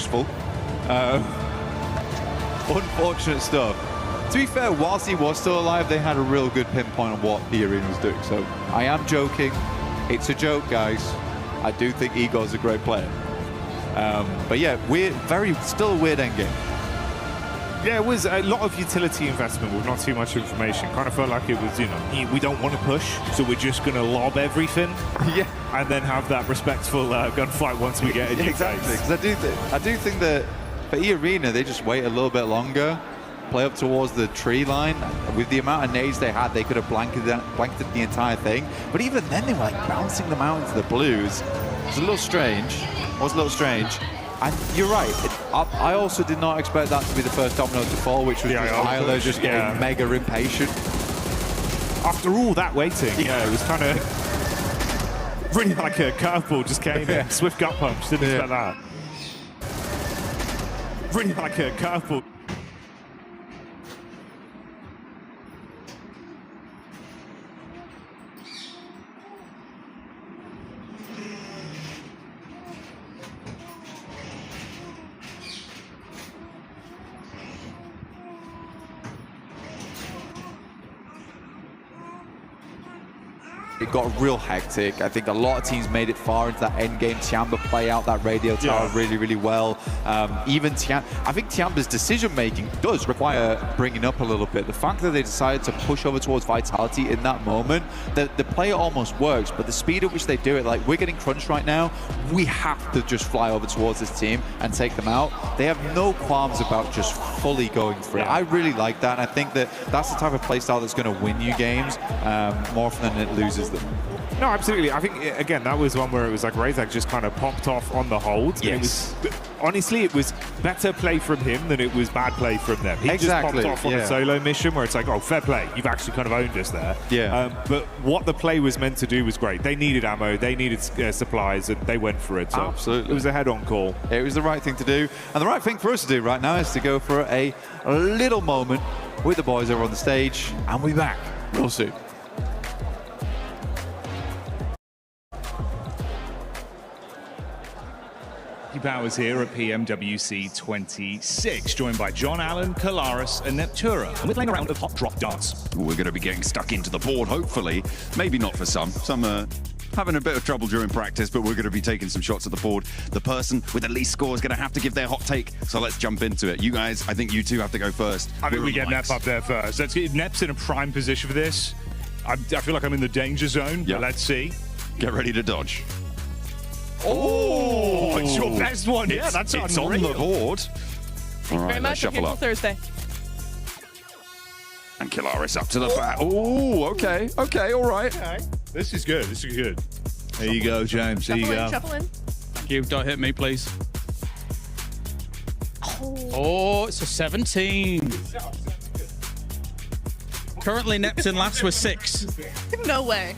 useful. Unfortunate stuff. To be fair, whilst he was still alive, they had a real good pinpoint on what the arena was doing. So I am joking. It's a joke, guys. I do think Igor's a great player. But yeah, still a weird endgame. Yeah, it was a lot of utility investment with not too much information. Kind of felt like it was, we don't want to push, so we're just going to lob everything. Yeah. And then have that respectful gunfight once we get in your exactly. face. Because I do think that for E-Arena, they just wait a little bit longer, play up towards the tree line. With the amount of nades they had, they could have blanketed the entire thing. But even then, they were like bouncing them out into the blues. It was a little strange. And you're right. I also did not expect that to be the first domino to fall, which was just Tyler just getting mega impatient. After all that waiting, it was kind of really like a curveball just came in. Swift gut punch, didn't expect that. Really like a curveball. It got real hectic. I think a lot of teams made it far into that end game. Tiamba play out that radio tower really, really well. Even I think Tiamba's decision making does require bringing up a little bit. The fact that they decided to push over towards Vitality in that moment, the play almost works, but the speed at which they do it, like we're getting crunched right now, we have to just fly over towards this team and take them out. They have no qualms about just fully going for it. I really like that, and I think that that's the type of playstyle that's going to win you games more often than it loses them. No, absolutely. I think, again, that was one where it was like Razak just kind of popped off on the holds. Yes. Honestly, it was better play from him than it was bad play from them. He just popped off on a solo mission where it's like, oh, fair play. You've actually kind of owned us there. Yeah. But what the play was meant to do was great. They needed ammo, they needed supplies, and they went for it. So absolutely. It was a head-on call. It was the right thing to do. And the right thing for us to do right now is to go for a little moment with the boys over on the stage. And we'll be back real soon. Powers here at pmwc 26, joined by John Allen, Kalaris, and Neptura. And we're playing a round of hot drop darts. We're going to be getting stuck into the board, hopefully. Maybe not for some. Some are having a bit of trouble during practice, but we're going to be taking some shots at the board. The person with the least score is going to have to give their hot take, so let's jump into it. You guys, I think you two have to go first. I think we get Nep up there first. Let's get Nep's in a prime position for this. I feel like I'm in the danger zone, but let's see. Get ready to dodge. Oh, it's your best one. Yeah, that's it's on the board. Thank you very much. Shuffle up. Thursday. And Kalaris up to the bat. Oh, okay, all right. Okay. This is good. There you go, James. There you go. Shuffle in. Thank you. Don't hit me, please. Oh, it's a 17. Currently, Neptune last with 6. No way.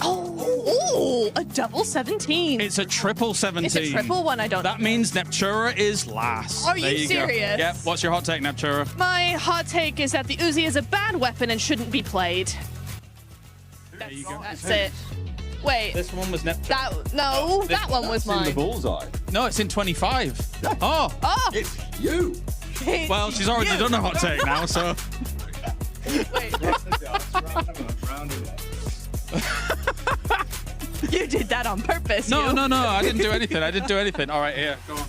Oh, a double 17. It's a triple 17. It's a triple one, I don't know. That means Neptura is last. Are you serious? Yep. What's your hot take, Neptura? My hot take is that the Uzi is a bad weapon and shouldn't be played. There you go. That's it. Wait. This one was Neptura. That one was mine. In the bullseye. No, it's in 25. Oh. It's you. Well, she's already done a hot take now, so. Wait. You did that on purpose. No, I didn't do anything. All right, here. Go on.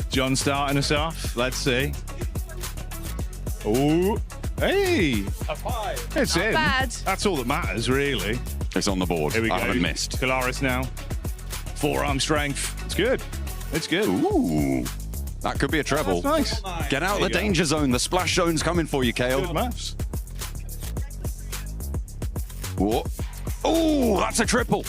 John starting us off. Let's see. Oh, hey. A 5. It's Not in. bad. That's all that matters, really. It's on the board. Here we go. I haven't missed. Kalaris now. Forearm strength. It's good. It's good. Ooh. That could be a treble. That's nice. Get out of the danger zone. The splash zone's coming for you, Kale. Good maths. Whoa. Oh, that's a triple.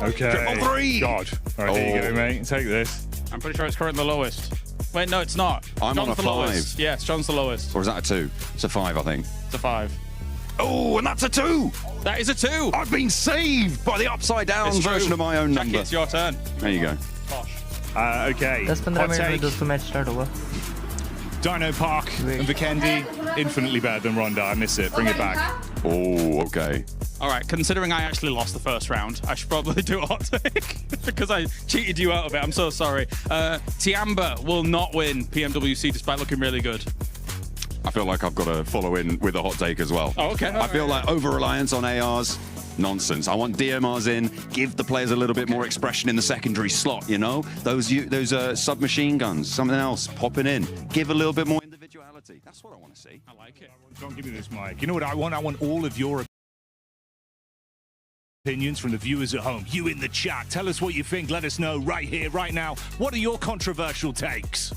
Okay. Triple 3. God. All right, here you go, mate. Take this. I'm pretty sure it's currently the lowest. Wait, no, it's not. I'm John's on a the 5. lowest. Yes, John's the lowest. Or is that a 2? It's a 5, I think. It's a 5. Oh, and that's a 2. That is a 2. I've been saved by the upside down It's version true. of my own Jackie, number. it's your turn. There you go. Gosh. Okay. 10-15 Hot minute में take. दोस्तों match start होगा Dino Park and Vikendi, infinitely better than Ronda. I miss it. Bring it back. Oh, okay. All right, considering I actually lost the first round, I should probably do a hot take because I cheated you out of it. I'm so sorry. Tiamba will not win PMWC despite looking really good. I feel like I've got to follow in with a hot take as well. Oh, okay. I feel like over-reliance on ARs, nonsense. I want DMRs in, give the players a little bit more expression in the secondary slot, you know? Those submachine guns, something else popping in. Give a little bit more individuality. That's what I want to see. I like it. Don't give me this, Mike. You know what I want? I want all of your opinions from the viewers at home. You in the chat. Tell us what you think. Let us know right here, right now. What are your controversial takes?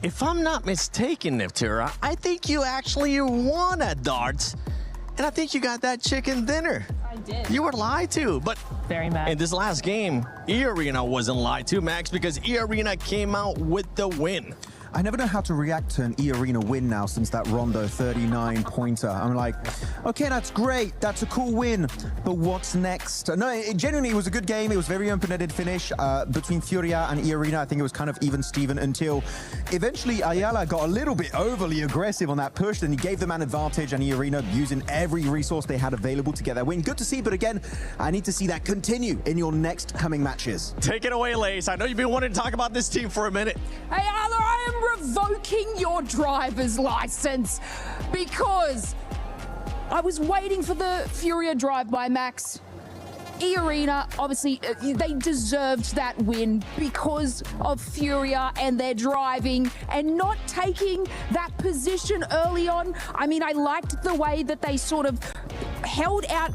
If I'm not mistaken, Neptura, I think you actually won at darts, and I think you got that chicken dinner. I did. You were lied to, but Very mad. in this last game, E-Arena wasn't lied to, Max, because E-Arena came out with the win. I never know how to react to an E-Arena win now since that Rondo 39-pointer. I'm like, okay, that's great. That's a cool win. But what's next? No, it genuinely was a good game. It was very open-ended finish between Furia and E-Arena. I think it was kind of even Steven until eventually Ayala got a little bit overly aggressive on that push. Then he gave them an advantage, and E-Arena using every resource they had available to get that win. Good to see, but again, I need to see that continue in your next coming matches. Take it away, Lace. I know you've been wanting to talk about this team for a minute. Hey, Ayala, I am revoking your driver's license because I was waiting for the Furia drive by Max. E-Arena, obviously, they deserved that win because of Furia and their driving and not taking that position early on. I mean, I liked the way that they sort of held out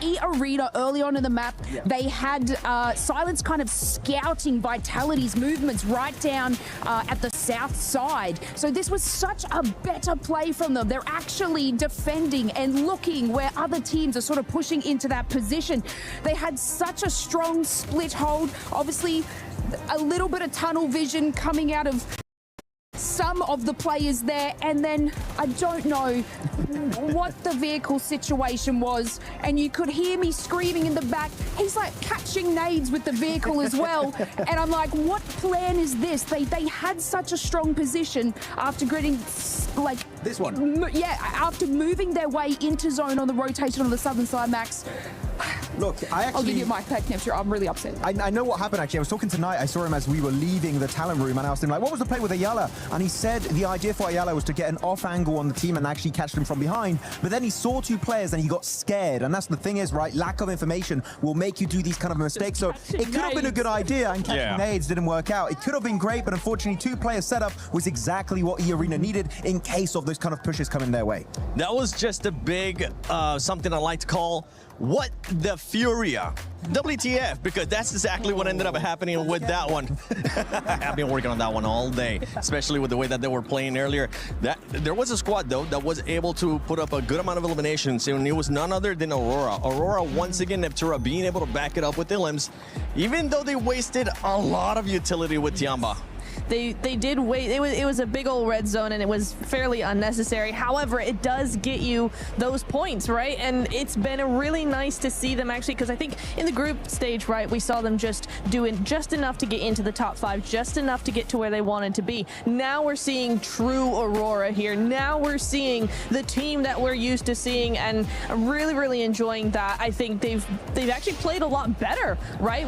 E-Arena early on in the map. Yeah. They had Silence kind of scouting Vitality's movements right down at the south side. So this was such a better play from them. They're actually defending and looking where other teams are sort of pushing into that position. They had such a strong split hold. Obviously, a little bit of tunnel vision coming out of some of the players there, and then I don't know what the vehicle situation was, and you could hear me screaming in the back, he's like catching nades with the vehicle as well, and I'm like, what plan is this? They had such a strong position after getting like this one. Yeah, after moving their way into zone on the rotation on the southern side, Max. Look, I'll give you my back, Neptune. I'm really upset. I know what happened, actually. I was talking to Knight. I saw him as we were leaving the talent room, and I asked him, like, what was the play with Ayala? And he said the idea for Ayala was to get an off angle on the team and actually catch them from behind. But then he saw two players and he got scared. And that's the thing is, right, lack of information will make you do these kind of mistakes. So it could have been a good idea, and catching nades didn't work out. It could have been great, but unfortunately, two-player setup was exactly what E-Arena needed in case of those kind of pushes coming their way. That was just a big, something I like to call, what the Furia? WTF, because that's exactly what ended up happening with that one. I've been working on that one all day, especially with the way that they were playing earlier. There was a squad, though, that was able to put up a good amount of eliminations, and it was none other than Aurora. Aurora, once again, Neptura being able to back it up with the limbs, even though they wasted a lot of utility with Tiamba. they did wait. It was a big old red zone, and it was fairly unnecessary. However, it does get you those points, right? And it's been really nice to see them actually, because I think in the group stage, right, we saw them just doing just enough to get into the top 5, just enough to get to where they wanted to be. Now we're seeing true Aurora here. Now we're seeing the team that we're used to seeing, and I'm really enjoying that. I think they've actually played a lot better, right?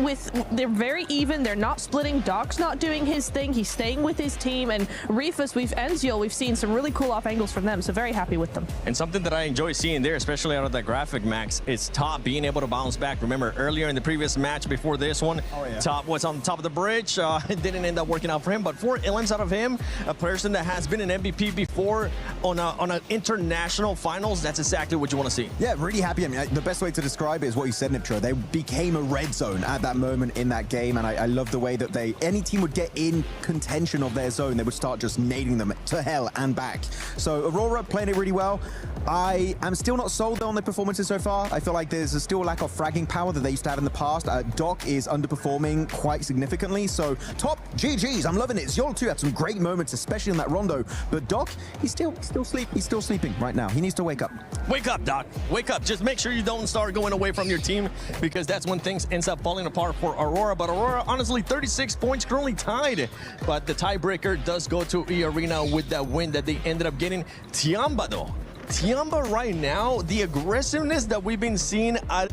They're very even. They're not splitting. Doc's not doing his thing. He's staying with his team. And Rifus, Enzio, we've seen some really cool off angles from them. So very happy with them. And something that I enjoy seeing there, especially out of that graphic, Max, is Top being able to bounce back. Remember earlier in the previous match before this one, Top was on top of the bridge. It didn't end up working out for him, but 4 illings out of him, a person that has been an MVP before on an international finals, that's exactly what you want to see. Yeah, really happy. I mean, the best way to describe it is what you said, Niptra. They became a red zone at that moment in that game, and I love the way that any team would get in contention of their zone, they would start just nailing them to hell and back. So Aurora playing it really well. I am still not sold on their performances so far. I feel like there's still a lack of fragging power that they used to have in the past. Doc is underperforming quite significantly. So Top, GG's, I'm loving it. Zol2 had some great moments, especially in that rondo. But Doc, he's still sleeping right now. He needs to wake up. Wake up, Doc. Wake up. Just make sure you don't start going away from your team, because that's when things ends up falling apart for Aurora. But Aurora, honestly, 36 points, currently tied. But the tiebreaker does go to E-Arena with that win that they ended up getting. Tiamba, though. Tiamba right now, the aggressiveness that we've been seeing at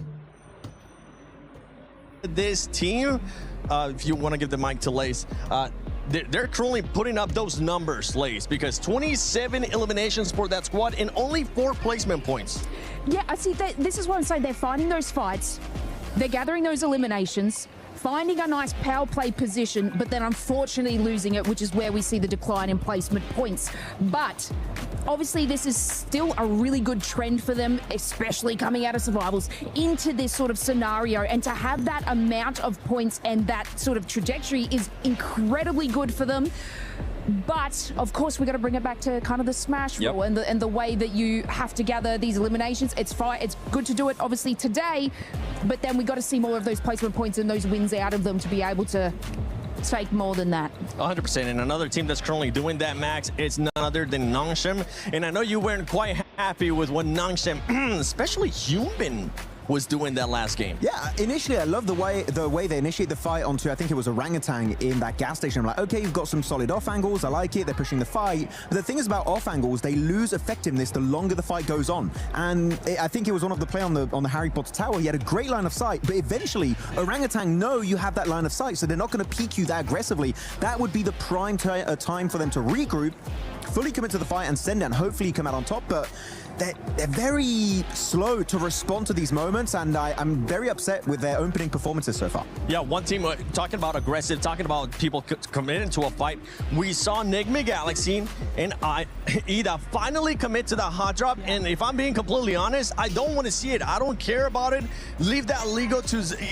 this team, if you want to give the mic to Lace, they're currently putting up those numbers, Lace, because 27 eliminations for that squad and only 4 placement points. Yeah, I see that. This is what I'm saying. They're finding those fights. They're gathering those eliminations, finding a nice power play position, but then unfortunately losing it, which is where we see the decline in placement points. But obviously this is still a really good trend for them, especially coming out of survivals into this sort of scenario, and to have that amount of points and that sort of trajectory is incredibly good for them. But of course, we got to bring it back to kind of the smash rule and the way that you have to gather these eliminations. It's fine. It's good to do it, obviously, today, but then we got to see more of those placement points and those wins out of them to be able to take more than that. 100%. And another team that's currently doing that, Max, it's none other than Nangshem. And I know you weren't quite happy with what Nangshem, especially Human, was doing that last game. Yeah, initially I love the way they initiate the fight onto, I think it was Orangutan in that gas station. I'm like, okay, you've got some solid off angles, I like it, they're pushing the fight. But the thing is about off angles, they lose effectiveness the longer the fight goes on. And I think it was one of the play on the Harry Potter tower, he had a great line of sight, but eventually Orangutan know you have that line of sight, so they're not going to peek you that aggressively. That would be the prime time for them to regroup, fully commit to the fight and send it, and hopefully come out on top. But they're very slow to respond to these moments, and I'm very upset with their opening performances so far. Yeah, one team talking about aggressive, talking about people committing to a fight. We saw Nigma Galaxy and Ida finally commit to the hot drop, and if I'm being completely honest, I don't want to see it. I don't care about it. Leave that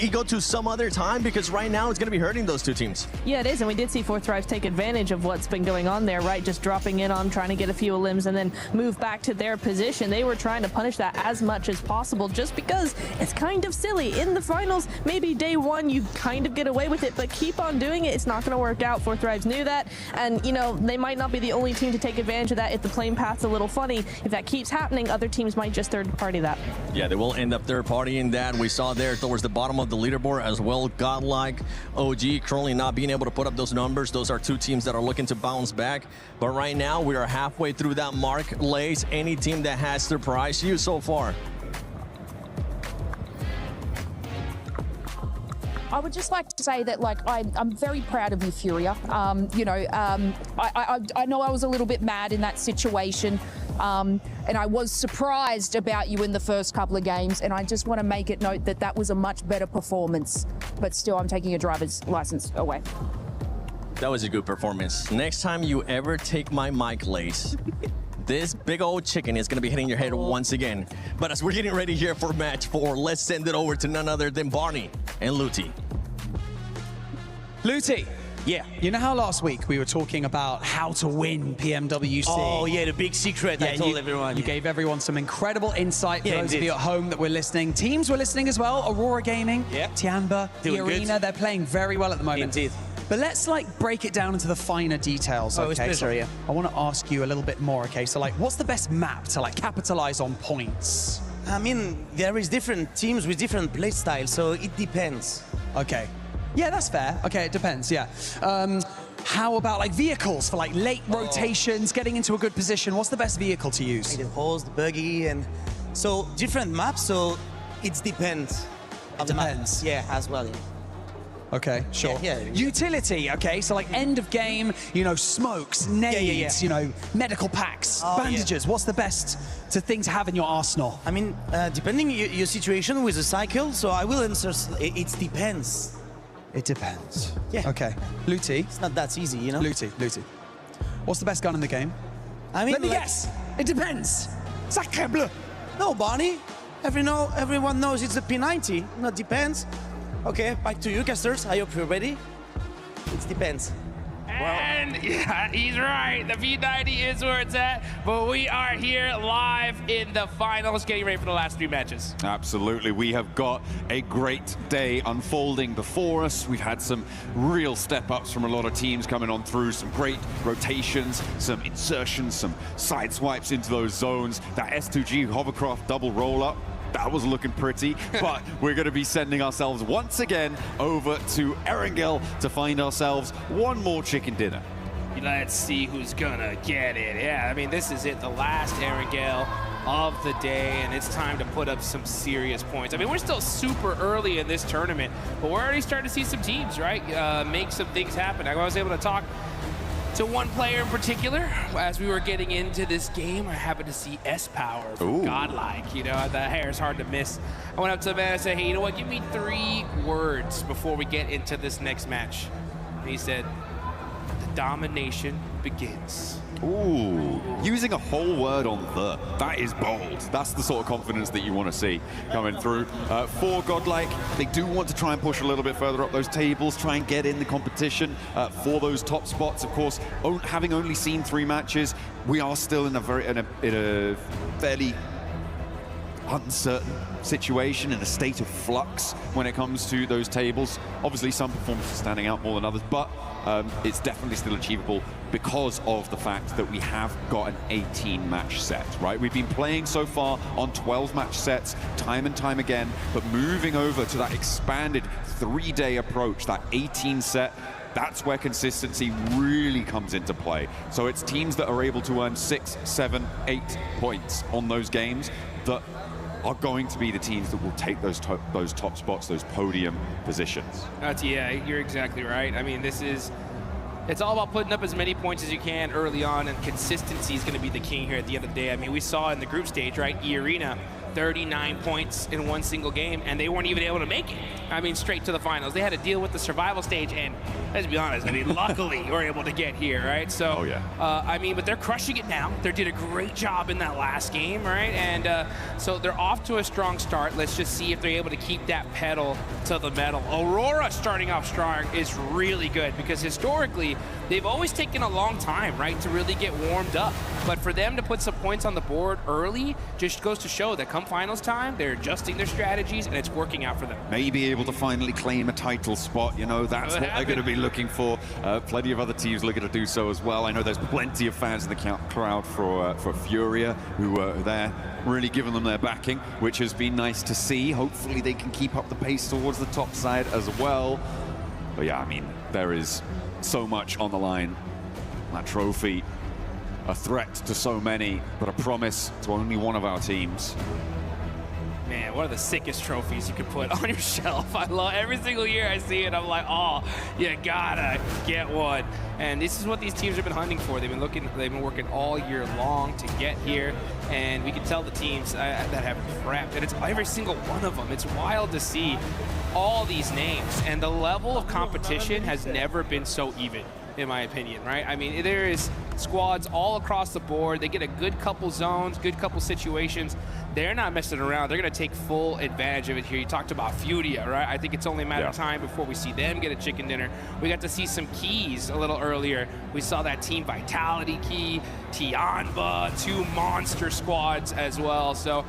ego to some other time, because right now it's going to be hurting those two teams. Yeah, it is, and we did see Fourth Thrive take advantage of what's been going on there, right? Just dropping in on, trying to get a few limbs, and then move back to their position. They were trying to punish that as much as possible, just because it's kind of silly. In the finals, maybe day one you kind of get away with it, but keep on doing it, it's not going to work out. Fourth Thrives knew that, and you know, they might not be the only team to take advantage of that. If the playing path's a little funny, if that keeps happening, other teams might just third party that. Yeah, they will end up third partying that. We saw there towards the bottom of the leaderboard as well. Godlike, OG currently not being able to put up those numbers. Those are two teams that are looking to bounce back, but right now we are halfway through that mark. Lace, any team that has surprised you so far? I would just like to say that, like, I'm very proud of you, Furia. You know, I know I was a little bit mad in that situation, and I was surprised about you in the first couple of games, and I just want to make it note that that was a much better performance, but still I'm taking your driver's license away. That was a good performance. Next time you ever take my mic, Lace, this big old chicken is going to be hitting your head once again. But as we're getting ready here for match 4, let's send it over to none other than Barney and Luti. Luti, yeah, you know how last week we were talking about how to win PMWC? Oh, yeah, the big secret I told everyone. You gave everyone some incredible insight for those of you at home that were listening. Teams were listening as well. Aurora Gaming, Tiamba, the Arena, they're playing very well at the moment. Indeed. But let's like break it down into the finer details, okay? So I want to ask you a little bit more, okay? So like, what's the best map to like capitalize on points? I mean, there is different teams with different play styles, so it depends. Okay. Yeah, that's fair. Okay, it depends, yeah. How about like vehicles for like late rotations, getting into a good position? What's the best vehicle to use? The horse, the buggy, and so different maps, so it depends. It depends. Yeah, as well. Yeah. Okay, sure. Yeah. Utility, okay, so like end of game, you know, smokes, nades, you know, medical packs, bandages. What's the best thing to have in your arsenal? I mean, depending your situation with the cycle, so I will answer, it depends. It depends. Yeah. Okay. Luti. It's not that easy, you know? Luti. What's the best gun in the game? I mean, let me guess. It depends. Sacre bleu. No, Barney. Everyone knows it's a P90. Not depends. Okay, back to you, casters. I hope you're ready. It depends. And yeah, he's right. The V90 is where it's at, but we are here live in the finals, getting ready for the last 3 matches. Absolutely. We have got a great day unfolding before us. We've had some real step-ups from a lot of teams coming on through, some great rotations, some insertions, some side swipes into those zones. That S2G hovercraft double roll-up, that was looking pretty, but we're going to be sending ourselves once again over to Erangel to find ourselves one more chicken dinner. Let's see who's gonna get it. Yeah, I mean, this is it, the last Erangel of the day, and it's time to put up some serious points. I mean, we're still super early in this tournament, but we're already starting to see some teams, right, make some things happen. I was able to talk to one player in particular as we were getting into this game. I happened to see S-Power from Godlike. You know, the hair is hard to miss. I went up to the man and said, hey, you know what, give me 3 words before we get into this next match. And he said, the domination begins. Ooh, using a whole word on the. That is bold. That's the sort of confidence that you want to see coming through. For Godlike, they do want to try and push a little bit further up those tables, try and get in the competition for those top spots. Of course, having only seen 3 matches, we are still in a fairly uncertain situation, in a state of flux when it comes to those tables. Obviously, some performances standing out more than others, but it's definitely still achievable because of the fact that we have got an 18-match set, right? We've been playing so far on 12-match sets time and time again, but moving over to that expanded 3-day approach, that 18 set, that's where consistency really comes into play. So it's teams that are able to earn 6, 7, 8 points on those games that are going to be the teams that will take those top spots, those podium positions. Yeah, you're exactly right. I mean, it's all about putting up as many points as you can early on, and consistency is going to be the king here at the end of the day. I mean, we saw in the group stage, right, E-Arena, 39 points in one single game, and they weren't even able to make it. I mean, straight to the finals. They had to deal with the survival stage, and let's be honest, I mean, luckily we're able to get here, right? So, I mean, but they're crushing it now. They did a great job in that last game, right? And so they're off to a strong start. Let's just see if they're able to keep that pedal to the metal. Aurora starting off strong is really good because historically, they've always taken a long time, right, to really get warmed up. But for them to put some points on the board early just goes to show that come finals time, they're adjusting their strategies and it's working out for them. Maybe able to finally claim a title spot, you know, that's what they're going to be looking for. Plenty of other teams looking to do so as well. I know there's plenty of fans in the crowd for Furia who are there, really giving them their backing, which has been nice to see. Hopefully they can keep up the pace towards the top side as well. But yeah, I mean, there is so much on the line. That trophy, a threat to so many, but a promise to only one of our teams. Man, one of the sickest trophies you could put on your shelf. I love every single year I see it. I'm like, oh, you gotta get one. And this is what these teams have been hunting for. They've been working all year long to get here. And we can tell the teams that have prepped, and it's every single one of them. It's wild to see all these names, and the level of competition has never been so even, in my opinion, right? I mean, there is squads all across the board. They get a good couple zones, good couple situations. They're not messing around. They're going to take full advantage of it here. You talked about Furia, right? I think it's only a matter of time before we see them get a chicken dinner. We got to see some keys a little earlier. We saw that Team Vitality key, Tianba, 2 monster squads as well. So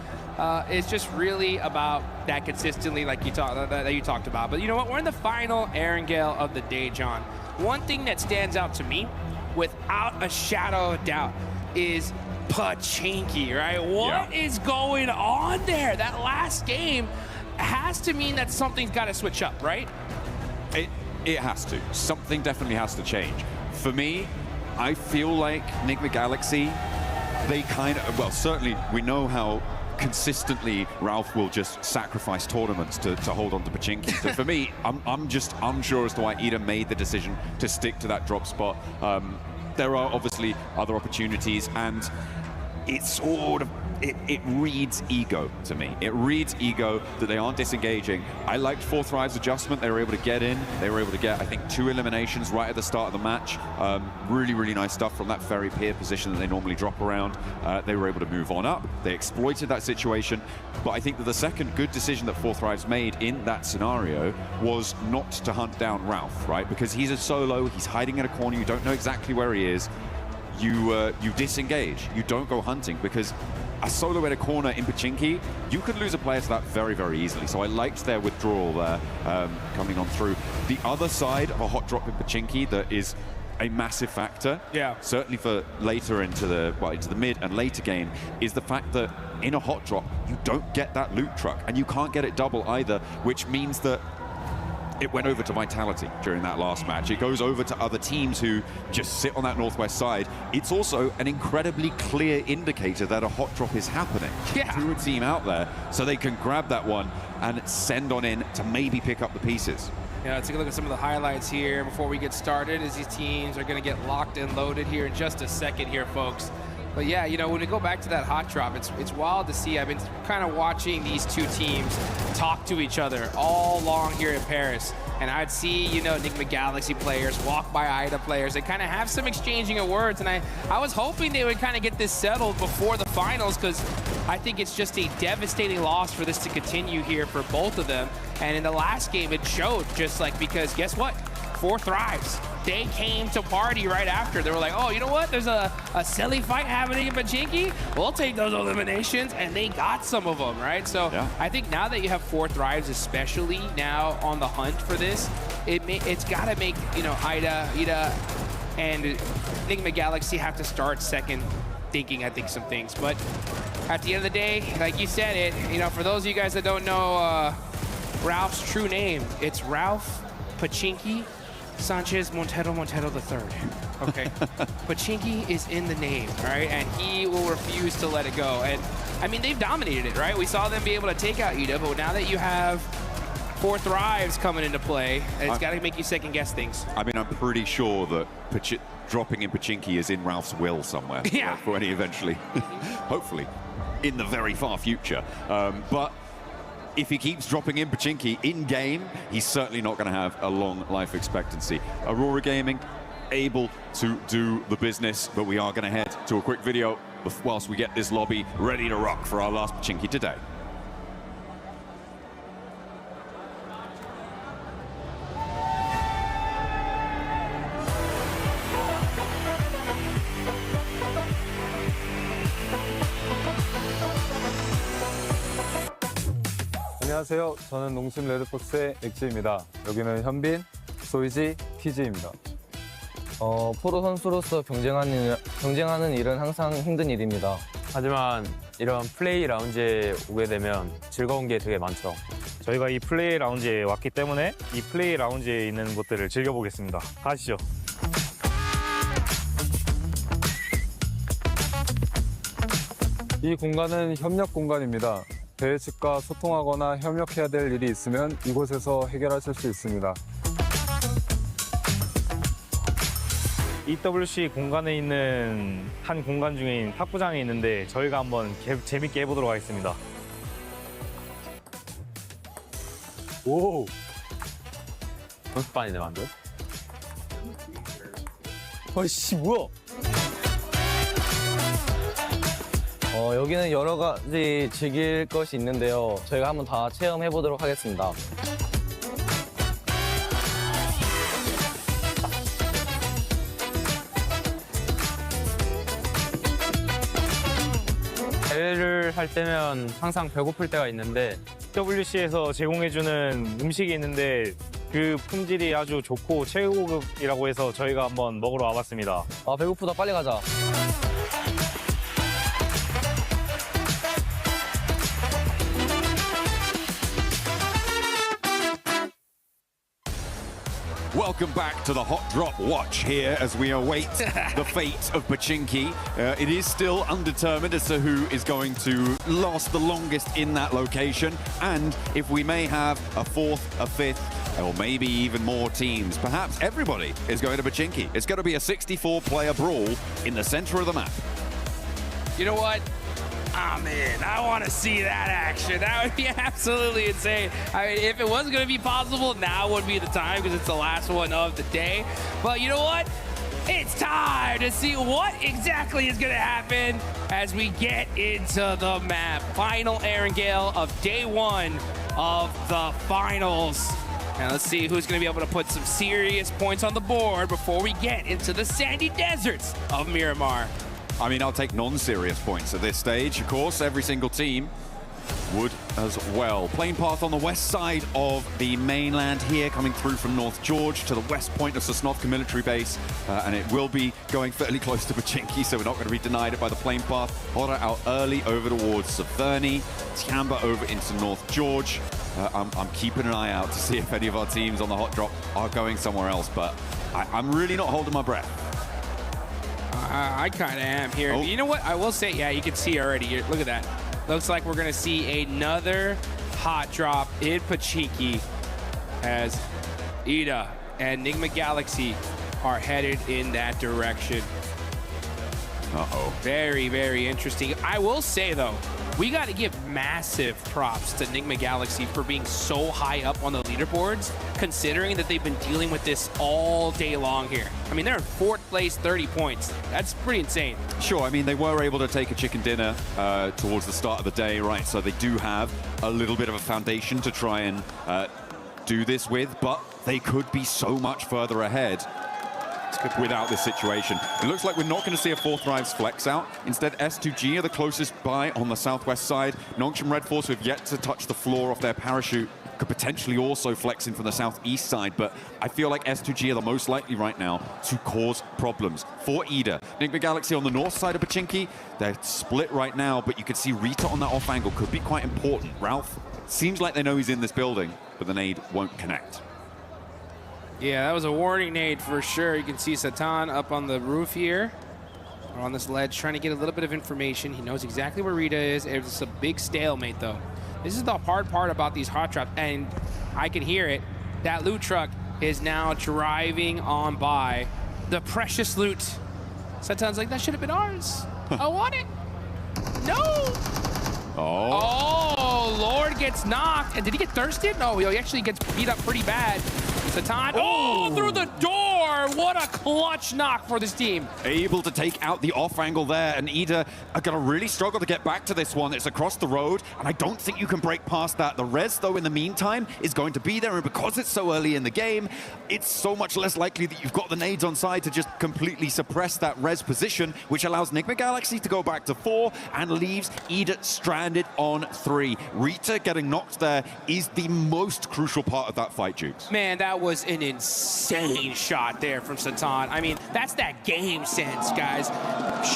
it's just really about that consistently, like you talked about. But you know what? We're in the final Erangel of the day, John. one thing that stands out to me, without a shadow of doubt, is Pachinki, right? What is going on there? That last game has to mean that something's got to switch up, right? It has to. Something definitely has to change. For me, I feel like Enigma Galaxy, they kind of, well, certainly we know how consistently Ralph will just sacrifice tournaments to hold on to Pachinki. So for me, I'm just unsure as to why Ida made the decision to stick to that drop spot. There are obviously other opportunities, and it's sort of, it reads ego to me. It reads ego that they aren't disengaging. I liked 4 Thrive's adjustment. They were able to get in. They were able to get, I think, 2 eliminations right at the start of the match. Really, really nice stuff from that very peer position that they normally drop around. They were able to move on up. They exploited that situation. But I think that the second good decision that 4 Thrive's made in that scenario was not to hunt down Ralph, right? Because he's a solo. He's hiding in a corner. You don't know exactly where he is. You disengage. You don't go hunting, because a solo in a corner in Pachinki, you could lose a player to that very, very easily. So I liked their withdrawal there coming on through. The other side of a hot drop in Pachinki that is a massive factor, certainly for later into the mid and later game, is the fact that in a hot drop, you don't get that loot truck, and you can't get it double either, which means that it went over to Vitality during that last match. It goes over to other teams who just sit on that northwest side. It's also an incredibly clear indicator that a hot drop is happening to a team out there, so they can grab that one and send on in to maybe pick up the pieces. Yeah, let's take a look at some of the highlights here before we get started, as these teams are going to get locked and loaded here in just a second here, folks. But yeah, you know, when we go back to that hot drop, it's wild to see. I've been kind of watching these two teams talk to each other all along here in Paris. And I'd see, you know, Enigma Galaxy players walk by Ida players. They kind of have some exchanging of words. And I was hoping they would kind of get this settled before the finals, because I think it's just a devastating loss for this to continue here for both of them. And in the last game, it showed, just like, because guess what? 4 Thrives. They came to party right after. They were like, oh, you know what? There's a silly fight happening in Pachinki. We'll take those eliminations, and they got some of them, right? So I think now that you have 4 Thrives, especially now on the hunt for this, it's got to make, you know, Ida, and Enigma Galaxy have to start second thinking, I think, some things. But at the end of the day, like you said it, you know, for those of you guys that don't know Ralph's true name, it's Ralph Pachinki Sanchez Montero III. Okay. Pachinki is in the name, right? And he will refuse to let it go. And I mean, they've dominated it, right? We saw them be able to take out Ida, but now that you have 4 Thrives coming into play, it's got to make you second guess things. I mean, I'm pretty sure that dropping in Pachinki is in Ralph's will somewhere. Yeah. For when he eventually, hopefully, in the very far future. But if he keeps dropping in Pachinki in-game, he's certainly not going to have a long life expectancy. Aurora Gaming able to do the business, but we are going to head to a quick video whilst we get this lobby ready to rock for our last Pachinki today. 안녕하세요. 저는 농심 레드포스의 엑지입니다. 여기는 현빈, 소이지, 키즈입니다. 프로 선수로서 경쟁하는 일은 항상 힘든 일입니다. 하지만 이런 플레이 라운지에 오게 되면 즐거운 게 되게 많죠. 저희가 이 플레이 라운지에 왔기 때문에 이 플레이 라운지에 있는 것들을 즐겨보겠습니다. 가시죠. 이 공간은 협력 공간입니다. 대회 측과 소통하거나 협력해야 될 일이 있으면 이곳에서 해결하실 수 있습니다. EWC 공간에 있는 한 공간 중인 탁구장이 있는데 저희가 한번 재밌게 해보도록 하겠습니다. 오! 연습반이네, 완전. 어이씨, 뭐야? 여기는 여러 가지 즐길 것이 있는데요. 저희가 한번 다 체험해 보도록 하겠습니다. 대회를 할 때면 항상 배고플 때가 있는데 WC에서 제공해주는 음식이 있는데 그 품질이 아주 좋고 최고급이라고 해서 저희가 한번 먹으러 와봤습니다. 아, 배고프다. 빨리 가자. Welcome back to the Hot Drop Watch here as we await the fate of Pachinki. It is still undetermined as to who is going to last the longest in that location, and if we may have a fourth, a fifth, or maybe even more teams. Perhaps everybody is going to Pachinki. It's going to be a 64-player brawl in the center of the map. You know what? Ah, man, I want to see that action. That would be absolutely insane. I mean, if it was going to be possible, now would be the time because it's the last one of the day. But you know what? It's time to see what exactly is going to happen as we get into the map. Final Aaron Gale of day one of the finals. And let's see who's going to be able to put some serious points on the board before we get into the sandy deserts of Miramar. I mean, I'll take non-serious points at this stage. Of course, every single team would as well. Plane path on the west side of the mainland here, coming through from North George to the west point of Sosnovka military base. And it will be going fairly close to Pachinki, so we're not going to be denied it by the plane path. Hora out early over towards Severny. Tiamba over into North George. I'm keeping an eye out to see if any of our teams on the hot drop are going somewhere else, but I'm really not holding my breath. I kind of am here. You know what? I will say, yeah, you can see already. Here. Look at that. Looks like we're going to see another hot drop in Pachinki as Ida and Enigma Galaxy are headed in that direction. Uh-oh. Very, very interesting. I will say, though, we got to give massive props to Enigma Galaxy for being so high up on the leaderboards, considering that they've been dealing with this all day long here. I mean, they're in 4th place, 30 points. That's pretty insane. Sure, I mean, they were able to take a chicken dinner towards the start of the day, right? So they do have a little bit of a foundation to try and do this with, but they could be so much further ahead without this situation. It looks like we're not going to see a 4th Drives flex out. Instead, S2G are the closest by on the southwest side. Nongshim Red Force, who have yet to touch the floor of their parachute, could potentially also flex in from the southeast side, but I feel like S2G are the most likely right now to cause problems for Ida. Enigma Galaxy on the north side of Pachinki, they're split right now, but you can see Rita on that off angle could be quite important. Ralph seems like they know he's in this building, but the nade won't connect. Yeah, that was a warning nade for sure. You can see Satan up on the roof here, or on this ledge, trying to get a little bit of information. He knows exactly where Rita is. It's a big stalemate, though. This is the hard part about these hot drops, and I can hear it. That loot truck is now driving on by. The precious loot. Satan's like, that should have been ours. I want it. No. Oh, Lord gets knocked. And did he get thirsted? No, he actually gets beat up pretty bad. Satan, through the door! What a clutch knock for this team. Able to take out the off angle there, and Ida are going to really struggle to get back to this one. It's across the road, and I don't think you can break past that. The res, though, in the meantime, is going to be there, and because it's so early in the game, it's so much less likely that you've got the nades on side to just completely suppress that res position, which allows Enigma Galaxy to go back to 4 and leaves Ida stranded on 3. Rita getting knocked there is the most crucial part of that fight, Jukes. Man, that was an insane shot there from Satan. I mean, that's that game sense, guys.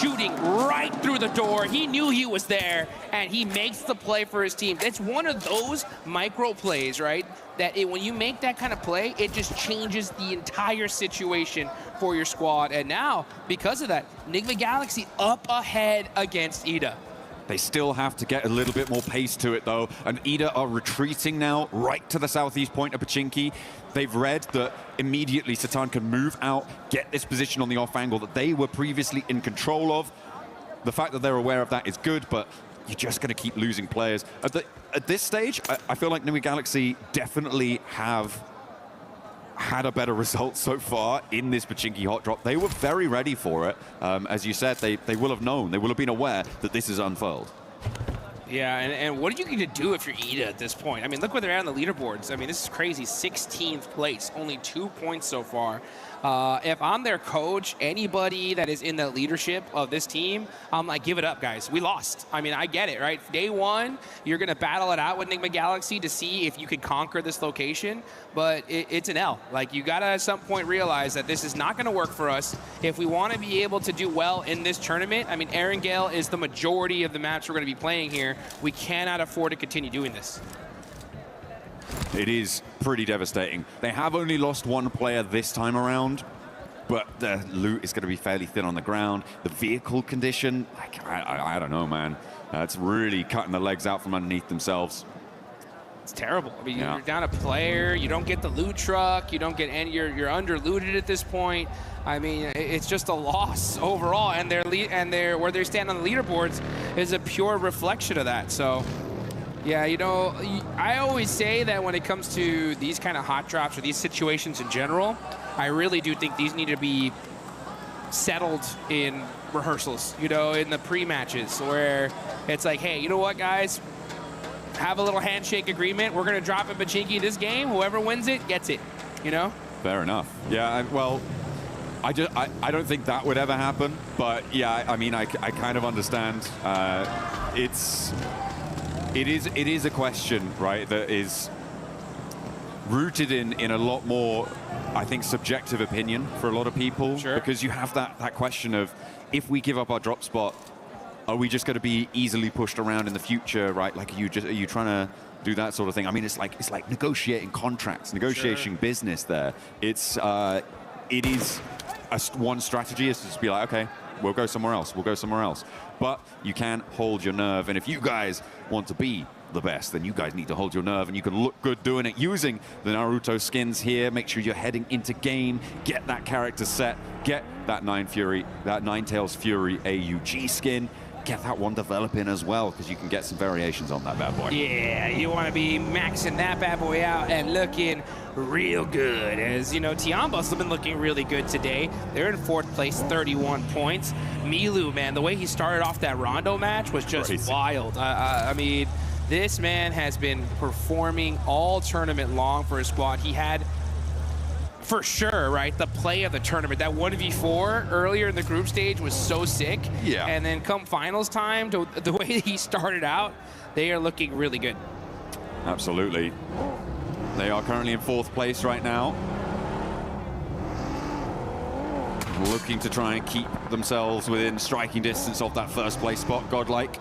Shooting right through the door. He knew he was there, and he makes the play for his team. It's one of those micro plays, right? That when you make that kind of play, it just changes the entire situation for your squad. And now, because of that, Enigma Galaxy up ahead against Ida. They still have to get a little bit more pace to it, though, and Ida are retreating now right to the southeast point of Pachinki. They've read that immediately Satan can move out, get this position on the off angle that they were previously in control of. The fact that they're aware of that is good, but you're just going to keep losing players. At this stage, I feel like Enigma Galaxy definitely have had a better result so far in this Pachinki hot drop. They were very ready for it. As you said, they will have known, they will have been aware that this is unfurled. Yeah, and what are you going to do if you're Ida at this point? I mean, look where they're at on the leaderboards. I mean, this is crazy. 16th place, only 2 points so far. If I'm their coach, anybody that is in the leadership of this team, I'm like, give it up, guys. We lost. I mean, I get it, right? Day one, you're going to battle it out with Enigma Galaxy to see if you can conquer this location, but it's an L. Like, you got to at some point realize that this is not going to work for us. If we want to be able to do well in this tournament, I mean, Erangel is the majority of the maps we're going to be playing here. We cannot afford to continue doing this. It is pretty devastating. They have only lost one player this time around, but the loot is going to be fairly thin on the ground. The vehicle condition, like, I don't know, man. It's really cutting the legs out from underneath themselves. It's terrible. I mean, you're down a player. You don't get the loot truck. You don't get any. You're under looted at this point. I mean, it's just a loss overall. And where they stand on the leaderboards is a pure reflection of that. So, yeah, you know, I always say that when it comes to these kind of hot drops or these situations in general, I really do think these need to be settled in rehearsals. You know, in the pre-matches where it's like, hey, you know what, guys? Have a little handshake agreement. We're going to drop a Pachinki this game. Whoever wins it gets it, you know? Fair enough. Yeah, well, I don't think that would ever happen. But yeah, I mean, I kind of understand. It is a question, right, that is rooted in a lot more, I think, subjective opinion for a lot of people. Sure. Because you have that question of, if we give up our drop spot, are we just going to be easily pushed around in the future, right? Like, are you trying to do that sort of thing? I mean, it's like negotiating contracts, negotiating business there. It is one strategy is to just be like, okay, we'll go somewhere else. We'll go somewhere else. But you can hold your nerve. And if you guys want to be the best, then you guys need to hold your nerve, and you can look good doing it using the Naruto skins here. Make sure you're heading into game, get that character set, get that Ninetales Fury AUG skin. Get that one developing as well, because you can get some variations on that bad boy. Yeah, you want to be maxing that bad boy out and looking real good. As you know, Tiambas have been looking really good today. They're in 4th place, 31 points. Milu, man, the way he started off that Rondo match was just wild. I mean, this man has been performing all tournament long for his squad. He had, for sure, right, the play of the tournament. That 1v4 earlier in the group stage was so sick. Yeah. And then come finals time, the way he started out, they are looking really good. Absolutely. They are currently in 4th place right now. Looking to try and keep themselves within striking distance of that 1st place spot, Godlike.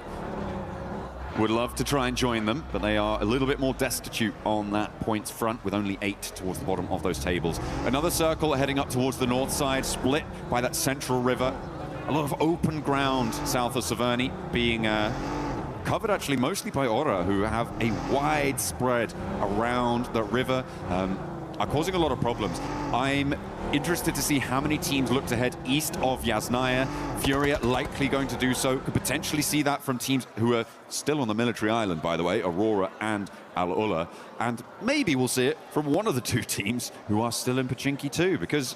Would love to try and join them, but they are a little bit more destitute on that points front, with only 8 towards the bottom of those tables. Another circle heading up towards the north side, split by that central river. A lot of open ground south of Severny, being covered actually mostly by Aura, who have a wide spread around the river, are causing a lot of problems. I'm interested to see how many teams look to head east of Yasnaya. Furia likely going to do so. Could potentially see that from teams who are still on the military island, by the way, Aurora and Al-Ula. And maybe we'll see it from one of the 2 teams who are still in Pachinki too, because,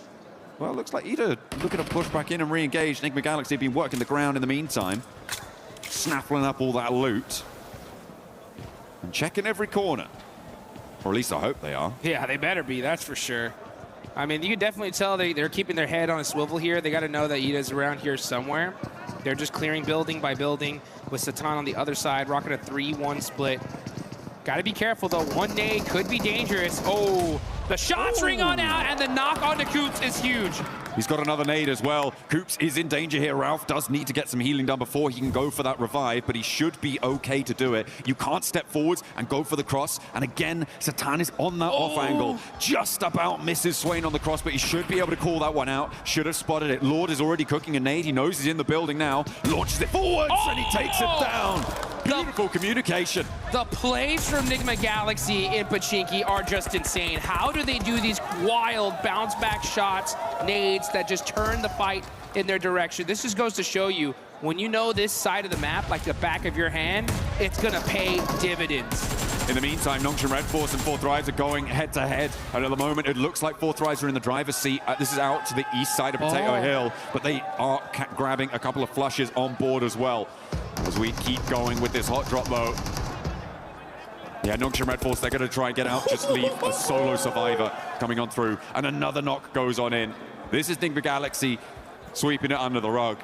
well, it looks like Ida looking to push back in and re-engage. Enigma Galaxy have been working the ground in the meantime, snaffling up all that loot and checking every corner. Or at least I hope they are. Yeah, they better be, that's for sure. I mean, you can definitely tell they're keeping their head on a swivel here. They got to know that Ida's around here somewhere. They're just clearing building by building with Satan on the other side, rocking a 3-1 split. Got to be careful, though. One day could be dangerous. Oh, the shots ring on out, and the knock onto Coops is huge. He's got another nade as well. Coops is in danger here. Ralph does need to get some healing done before he can go for that revive, but he should be okay to do it. You can't step forwards and go for the cross. And again, Satan is on that off angle. Just about misses Swain on the cross, but he should be able to call that one out. Should have spotted it. Lord is already cooking a nade. He knows he's in the building now. Launches it forwards, and he takes it down. Beautiful communication. The plays from Enigma Galaxy in Pachinki are just insane. How do they do these wild bounce back shots, nades that just turn the fight in their direction? This just goes to show you, when you know this side of the map like the back of your hand, it's gonna pay dividends. In the meantime, Nongshim Red Force and 4th Rise are going head-to-head. And at the moment, it looks like 4th Rise are in the driver's seat. This is out to the east side of Potato Hill, but they are grabbing a couple of flushes on board as well. As we keep going with this hot drop, though. Yeah, Nongshim Red Force, they're going to try and get out, just leave a solo survivor coming on through. And another knock goes on in. This is Nigma Galaxy sweeping it under the rug.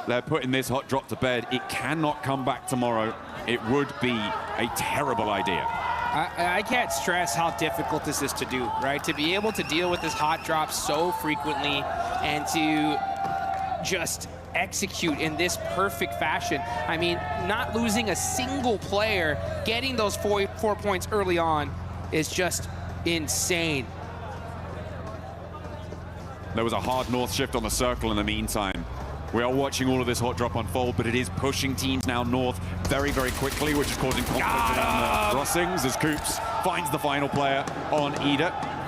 They're putting this hot drop to bed. It cannot come back tomorrow. It would be a terrible idea. I can't stress how difficult this is to do, right? To be able to deal with this hot drop so frequently and to just execute in this perfect fashion. I mean, not losing a single player, getting those four points early on is just insane. There was a hard north shift on the circle in the meantime. We are watching all of this hot drop unfold, but it is pushing teams now north very, very quickly, which is causing conflict around the crossings as Coops finds the final player on Ida.